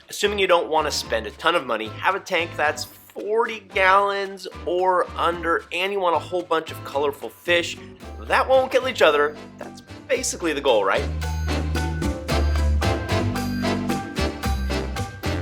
Assuming you don't want to spend a ton of money, have a tank that's 40 gallons or under, and you want a whole bunch of colorful fish that won't kill each other. That's basically the goal, right?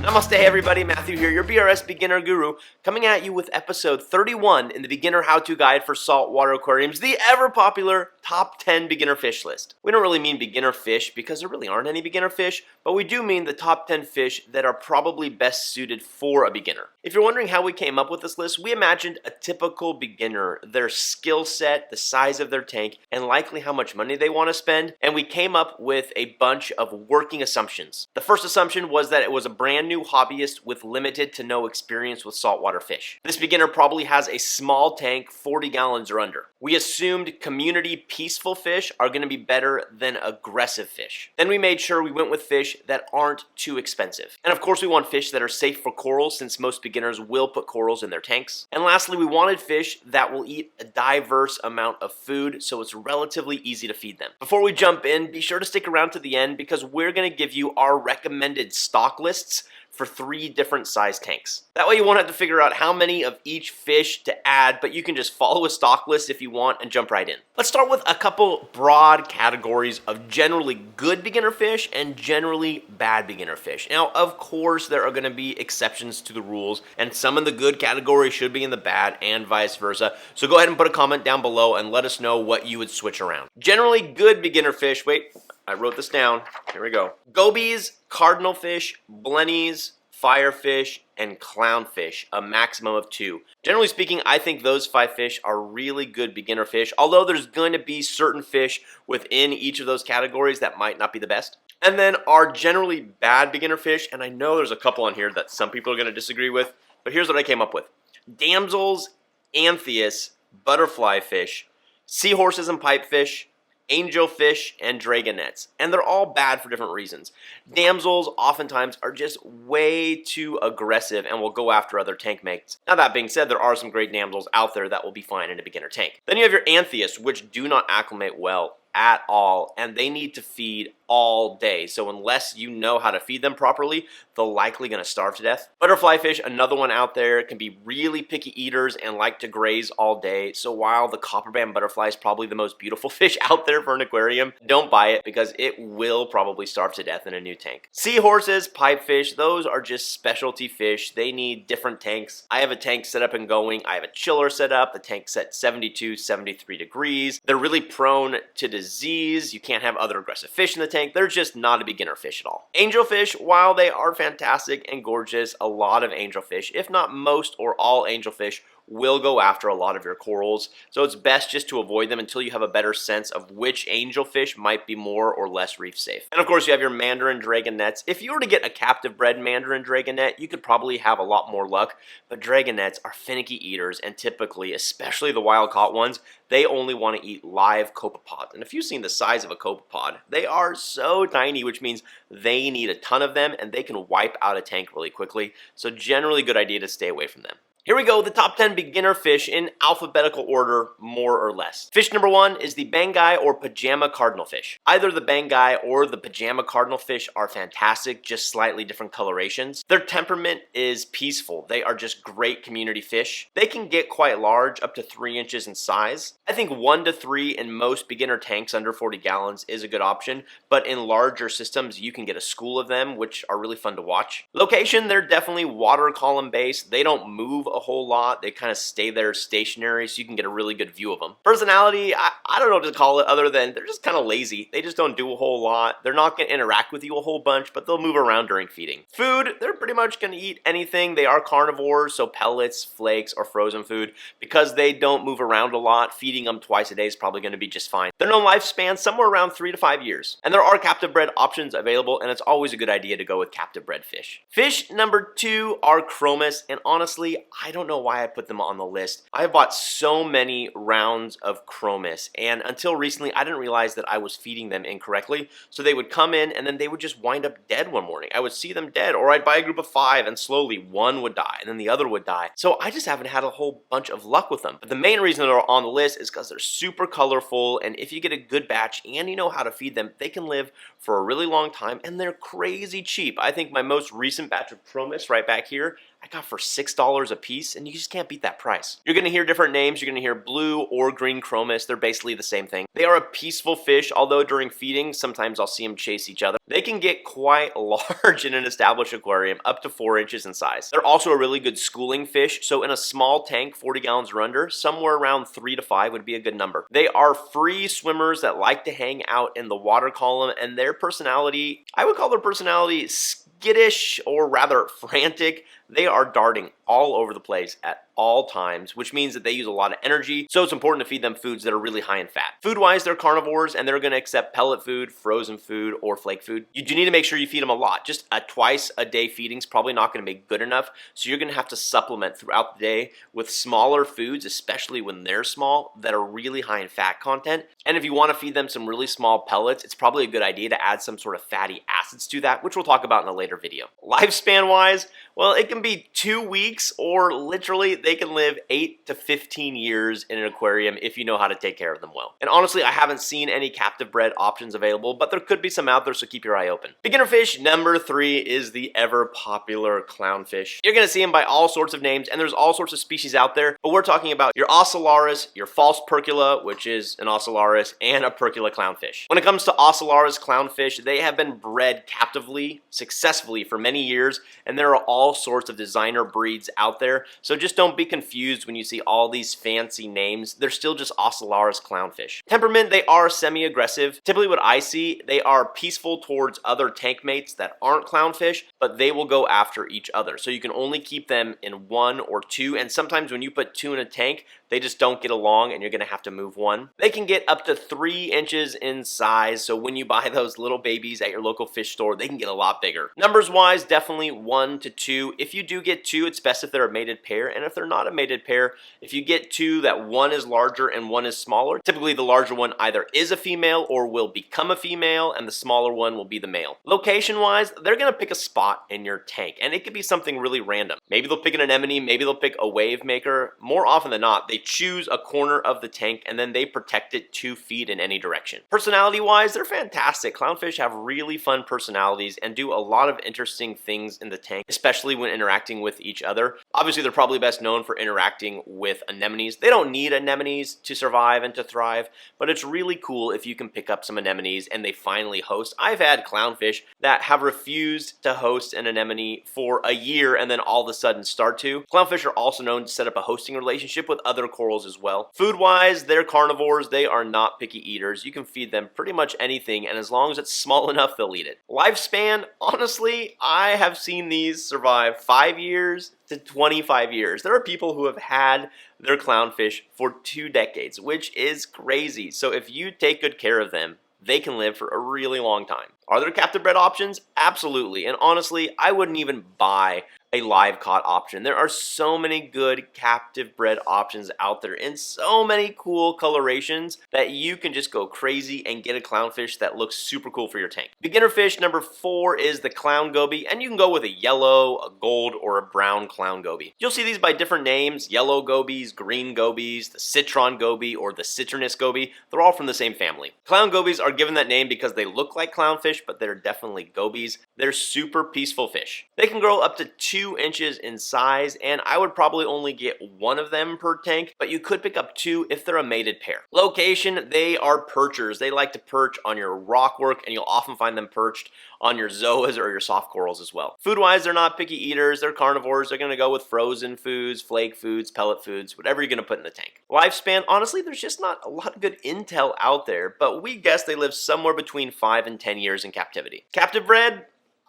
Namaste everybody, Matthew here, your BRS beginner guru, coming at you with episode 31 in the beginner how-to guide for saltwater aquariums, the ever-popular top 10 beginner fish list. We don't really mean beginner fish because there really aren't any beginner fish, but we do mean the top 10 fish that are probably best suited for a beginner. If you're wondering how we came up with this list, we imagined a typical beginner, their skill set, the size of their tank, and likely how much money they want to spend, and we came up with a bunch of working assumptions. The first assumption was that it was a brand new hobbyist with limited to no experience with saltwater fish. This beginner probably has a small tank, 40 gallons or under. We assumed community peaceful fish are going to be better than aggressive fish. Then we made sure we went with fish that aren't too expensive. And of course we want fish that are safe for corals, since most beginners will put corals in their tanks. And lastly, we wanted fish that will eat a diverse amount of food, so it's relatively easy to feed them. Before we jump in, be sure to stick around to the end because we're going to give you our recommended stock lists for 3 different size tanks. That way you won't have to figure out how many of each fish to add, but you can just follow a stock list if you want and jump right in. Let's start with a couple broad categories of generally good beginner fish and generally bad beginner fish. Now, of course, there are going to be exceptions to the rules, and some in the good category should be in the bad and vice versa. So go ahead and put a comment down below and let us know what you would switch around. Generally good beginner fish, wait, I wrote this down. Here we go. Gobies, cardinalfish, blennies, firefish, and clownfish, a maximum of 2. Generally speaking, I think those 5 fish are really good beginner fish, although there's going to be certain fish within each of those categories that might not be the best. And then our generally bad beginner fish, and I know there's a couple on here that some people are going to disagree with, but here's what I came up with. Damsels, anthias, butterfly fish, seahorses and pipefish, angelfish, and dragonets, and they're all bad for different reasons. Damsels oftentimes are just way too aggressive and will go after other tank mates. Now that being said, there are some great damsels out there that will be fine in a beginner tank. Then you have your anthias, which do not acclimate well at all, and they need to feed all day, so unless you know how to feed them properly, they're likely going to starve to death. Butterfly fish, another one out there, can be really picky eaters and like to graze all day, so while the copperband butterfly is probably the most beautiful fish out there for an aquarium, don't buy it because it will probably starve to death in a new tank. Seahorses, pipefish, those are just specialty fish. They need different tanks. I have a tank set up and going. I have a chiller set up. The tank's set 72, 73 degrees. They're really prone to disease. You can't have other aggressive fish in the tank. They're just not a beginner fish at all. Angelfish, while they are fantastic and gorgeous, a lot of angelfish, if not most or all angelfish, will go after a lot of your corals, so it's best just to avoid them until you have a better sense of which angelfish might be more or less reef safe. And of course you have your mandarin dragonets. If you were to get a captive bred mandarin dragonet, you could probably have a lot more luck, but dragonets are finicky eaters, and typically, especially the wild caught ones, they only want to eat live copepods. And if you've seen the size of a copepod, they are so tiny, which means they need a ton of them and they can wipe out a tank really quickly, so generally good idea to stay away from them. Here we go, the top 10 beginner fish in alphabetical order, more or less. Fish number 1 is the Bangai or pajama cardinalfish. Either the Bangai or the pajama cardinalfish are fantastic, just slightly different colorations. Their temperament is peaceful. They are just great community fish. They can get quite large, up to 3 inches in size. I think 1 to 3 in most beginner tanks under 40 gallons is a good option, but in larger systems you can get a school of them, which are really fun to watch. Location, they're definitely water column based. They don't move a whole lot. They kind of stay there stationary, so you can get a really good view of them. Personality, I don't know what to call it other than they're just kind of lazy. They just don't do a whole lot. They're not going to interact with you a whole bunch, but they'll move around during feeding. Food, they're pretty much going to eat anything. They are carnivores, so pellets, flakes, or frozen food. Because they don't move around a lot, feeding them twice a day is probably going to be just fine. Their known lifespan, somewhere around 3 to 5 years. And there are captive bred options available, and it's always a good idea to go with captive bred fish. Fish number 2 are Chromis, and honestly, I don't know why I put them on the list. I have bought so many rounds of Chromis, and until recently I didn't realize that I was feeding them incorrectly. So they would come in and then they would just wind up dead one morning. I would see them dead, or I'd buy a group of 5 and slowly one would die and then the other would die. So I just haven't had a whole bunch of luck with them. But the main reason they're on the list is because they're super colorful, and if you get a good batch and you know how to feed them, they can live for a really long time, and they're crazy cheap. I think my most recent batch of Chromis right back here, I got for $6 a piece, and you just can't beat that price. You're going to hear different names. You're going to hear blue or green Chromis. They're basically the same thing. They are a peaceful fish, although during feeding, sometimes I'll see them chase each other. They can get quite large in an established aquarium, up to 4 inches in size. They're also a really good schooling fish, so in a small tank, 40 gallons or under, somewhere around 3 to 5 would be a good number. They are free swimmers that like to hang out in the water column, and their personality, I would call their personality skittish, or rather frantic. They are darting all over the place at all times, which means that they use a lot of energy, so it's important to feed them foods that are really high in fat. Food-wise, they're carnivores, and they're going to accept pellet food, frozen food, or flake food. You do need to make sure you feed them a lot. Just a twice-a-day feeding is probably not going to be good enough, so you're going to have to supplement throughout the day with smaller foods, especially when they're small, that are really high in fat content. And if you want to feed them some really small pellets, it's probably a good idea to add some sort of fatty acids to that, which we'll talk about in a later video. Lifespan-wise, well, it can be 2 weeks, or literally they can live 8 to 15 years in an aquarium if you know how to take care of them well. And honestly, I haven't seen any captive bred options available, but there could be some out there, so keep your eye open. Beginner fish number 3 is the ever popular clownfish. You're going to see them by all sorts of names, and there's all sorts of species out there, but we're talking about your Ocellaris, your false percula, which is an Ocellaris, and a percula clownfish. When it comes to Ocellaris clownfish, they have been bred captively, successfully for many years, and there are all sorts of designer breeds out there, so just don't be confused when you see all these fancy names. They're still just Ocellaris clownfish. Temperament, they are semi-aggressive. Typically what I see, they are peaceful towards other tank mates that aren't clownfish, but they will go after each other. So you can only keep them in 1 or 2, and sometimes when you put 2 in a tank, they just don't get along and you're going to have to move 1. They can get up to 3 inches in size, so when you buy those little babies at your local fish store, they can get a lot bigger. Numbers wise, definitely 1 to 2. If you do get 2, it's best if they're a mated pair, and if they're not a mated pair, if you get 2 that one is larger and one is smaller, typically the larger one either is a female or will become a female, and the smaller one will be the male. Location wise, they're going to pick a spot in your tank, and it could be something really random. Maybe they'll pick an anemone, maybe they'll pick a wave maker. More often than not, they choose a corner of the tank and then they protect it 2 feet in any direction. Personality wise, they're fantastic. Clownfish have really fun personalities and do a lot of interesting things in the tank, especially when interacting with each other. Obviously, they're probably best known for interacting with anemones. They don't need anemones to survive and to thrive, but it's really cool if you can pick up some anemones and they finally host. I've had clownfish that have refused to host an anemone for a year and then all of a sudden start to. Clownfish are also known to set up a hosting relationship with other corals as well. Food-wise, they're carnivores. They are not picky eaters. You can feed them pretty much anything, and as long as it's small enough, they'll eat it. Lifespan, honestly, I have seen these survive 5 years to 25 years. There are people who have had their clownfish for 2 decades, which is crazy. So if you take good care of them, they can live for a really long time. Are there captive bred options? Absolutely. And honestly, I wouldn't even buy a live caught option. There are so many good captive bred options out there in so many cool colorations that you can just go crazy and get a clownfish that looks super cool for your tank. Beginner fish number 4 is the clown goby, and you can go with a yellow, a gold, or a brown clown goby. You'll see these by different names: yellow gobies, green gobies, the citron goby, or the citronous goby. They're all from the same family. Clown gobies are given that name because they look like clownfish, but they're definitely gobies. They're super peaceful fish. They can grow up to 2 inches in size, and I would probably only get 1 of them per tank, but you could pick up 2 if they're a mated pair. Location, they are perchers. They like to perch on your rockwork, and you'll often find them perched on your zoas or your soft corals as well. Food-wise, they're not picky eaters. They're carnivores. They're going to go with frozen foods, flake foods, pellet foods, whatever you're going to put in the tank. Lifespan, honestly, there's just not a lot of good intel out there, but we guess they live somewhere between 5 and 10 years in captivity. Captive bred?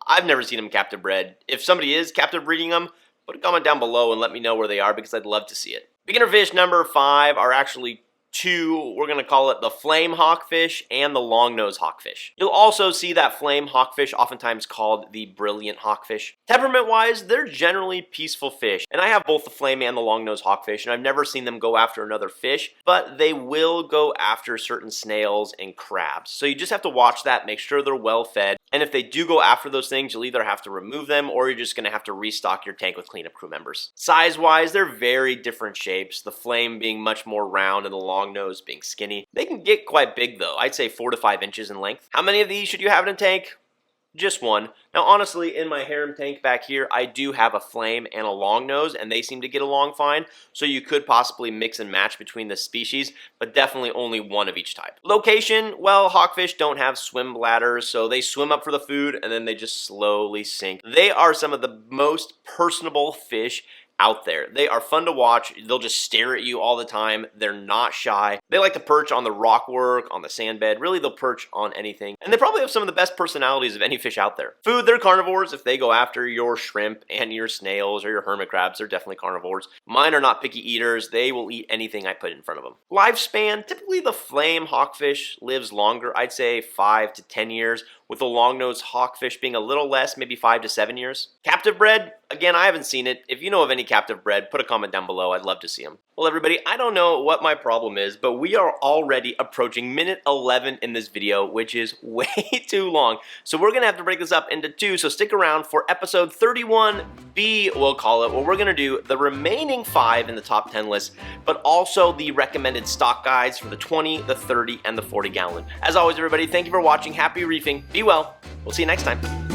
I've never seen them captive bred. If somebody is captive breeding them, put a comment down below and let me know where they are because I'd love to see it. Beginner fish number 5 are actually to, we're going to call it the flame hawkfish and the long-nosed hawkfish. You'll also see that flame hawkfish oftentimes called the brilliant hawkfish. Temperament-wise, they're generally peaceful fish, and I have both the flame and the long-nosed hawkfish, and I've never seen them go after another fish, but they will go after certain snails and crabs. So you just have to watch that, make sure they're well fed, and if they do go after those things, you'll either have to remove them or you're just going to have to restock your tank with cleanup crew members. Size-wise, they're very different shapes, the flame being much more round and the long nose being skinny. They can get quite big though, I'd say 4 to 5 inches in length. How many of these should you have in a tank? Just one. Now honestly, in my harem tank back here, I do have a flame and a long nose, and they seem to get along fine, so you could possibly mix and match between the species, but definitely only one of each type. Location, well, hawkfish don't have swim bladders, so they swim up for the food and then they just slowly sink. They are some of the most personable fish out there. They are fun to watch. They'll just stare at you all the time. They're not shy. They like to perch on the rock work, on the sand bed. Really, they'll perch on anything. And they probably have some of the best personalities of any fish out there. Food, they're carnivores. If they go after your shrimp and your snails or your hermit crabs, they're definitely carnivores. Mine are not picky eaters. They will eat anything I put in front of them. Lifespan, typically the flame hawkfish lives longer. I'd say 5 to 10 years, with the long-nosed hawkfish being a little less, maybe 5 to 7 years. Captive bred, again, I haven't seen it. If you know of any captive bred, put a comment down below. I'd love to see them. Well, everybody, I don't know what my problem is, but we are already approaching minute 11 in this video, which is way too long. So we're going to have to break this up into 2, so stick around for episode 31B, we'll call it, where we're going to do the remaining 5 in the top 10 list, but also the recommended stock guides for the 20, the 30, and the 40 gallon. As always, everybody, thank you for watching. Happy reefing. Be well. We'll see you next time.